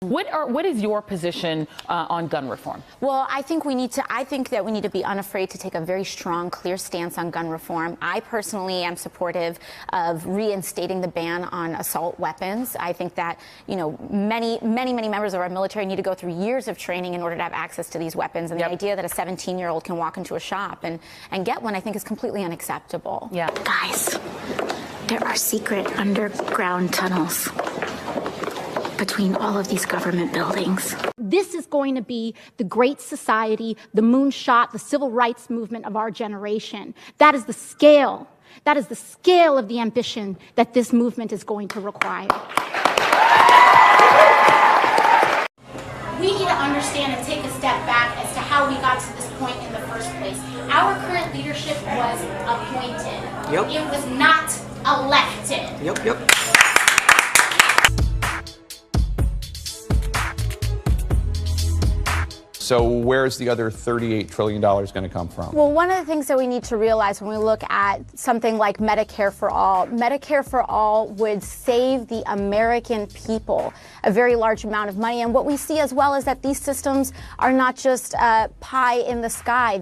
What is your position on gun reform? Well, I think that we need to be unafraid to take a very strong, clear stance on gun reform. I personally am supportive of reinstating the ban on assault weapons. I think that, many members of our military need to go through years of training in order to have access to these weapons. And the idea that a 17-year-old can walk into a shop and get one, I think, is completely unacceptable. Yeah. Guys, there are secret underground tunnels between all of these government buildings. This is going to be the great society, the moonshot, the civil rights movement of our generation. That is the scale. That is the scale of the ambition that this movement is going to require. We need to understand and take a step back as to how we got to this point in the first place. Our current leadership was appointed. Yep. It was not elected. Yep. So where's the other $38 trillion going to come from? Well, one of the things that we need to realize when we look at something like Medicare for All would save the American people a very large amount of money. And what we see as well is that these systems are not just pie in the sky.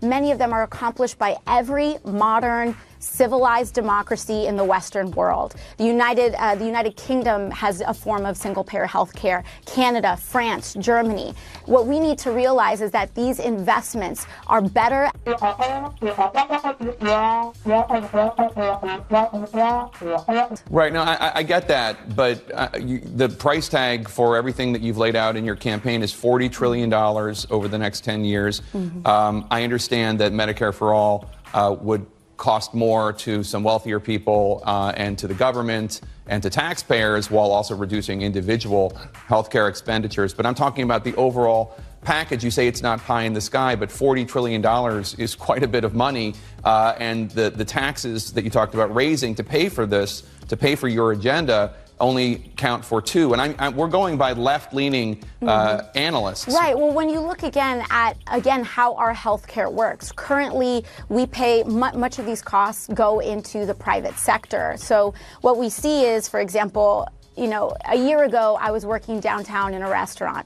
Many of them are accomplished by every modern civilized democracy in the Western world. The United Kingdom has a form of single-payer health care. Canada, France, Germany. What we need to realize is that these investments are better. Right. No, I get that, but the price tag for everything that you've laid out in your campaign is $40 trillion over the next 10 years. Mm-hmm. I understand that Medicare for All would cost more to some wealthier people and to the government and to taxpayers while also reducing individual healthcare expenditures. But I'm talking about the overall package. You say it's not pie in the sky, but $40 trillion is quite a bit of money. And the taxes that you talked about raising to pay for this, to pay for your agenda, only count for 2. And we're going by left-leaning analysts. Right. Well, when you look at how our healthcare works, currently we pay much of these costs go into the private sector. So what we see is, for example, a year ago, I was working downtown in a restaurant.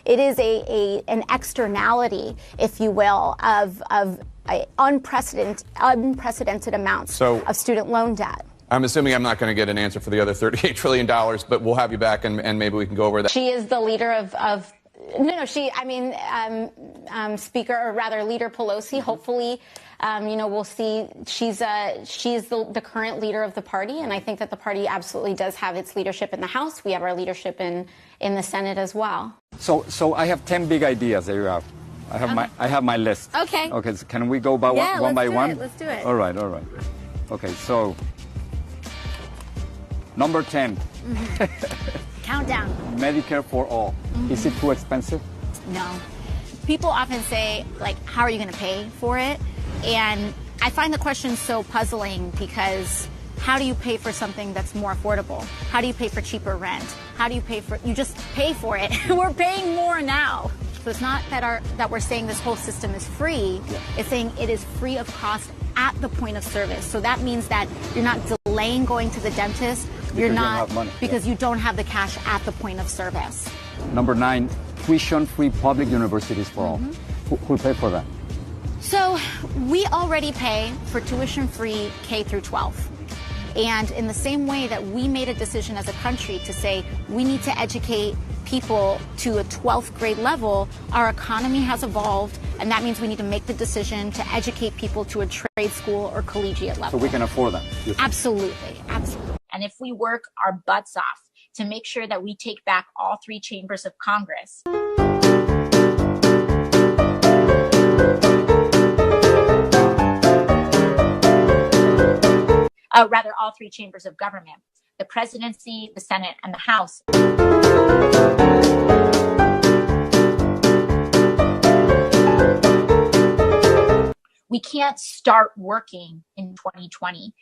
It is an externality, if you will, of unprecedented amounts of student loan debt. I'm assuming I'm not going to get an answer for the other $38 trillion, but we'll have you back and maybe we can go over that. She is the leader of Speaker, or rather Leader Pelosi. Hopefully, we'll see. She's the current leader of the party, and I think that the party absolutely does have its leadership in the House. We have our leadership in the Senate as well. So I have 10 big ideas that you have. I have my list. Okay. Okay. So can we go by one by one? Let's do it. All right. Okay. So number 10. Countdown. Medicare for all. Is it too expensive? No. People often say, how are you going to pay for it? And I find the question so puzzling because how do you pay for something that's more affordable? How do you pay for cheaper rent? How do you pay for, you just pay for it. We're paying more now. So it's not that we're saying this whole system is free. Yeah. It's saying it is free of cost at the point of service. So that means that you're not delaying going to the dentist. You're not, because you don't have the cash at the point of service. Number 9, tuition-free public universities for all. Who'll pay for that? So we already pay for tuition-free K through 12. And in the same way that we made a decision as a country to say we need to educate people to a 12th grade level, our economy has evolved, and that means we need to make the decision to educate people to a trade school or collegiate level. So we can afford that? Absolutely. And if we work our butts off to make sure that we take back all 3 chambers of Congress, all 3 chambers of government, the presidency, the Senate, and the House. We can't start working in 2020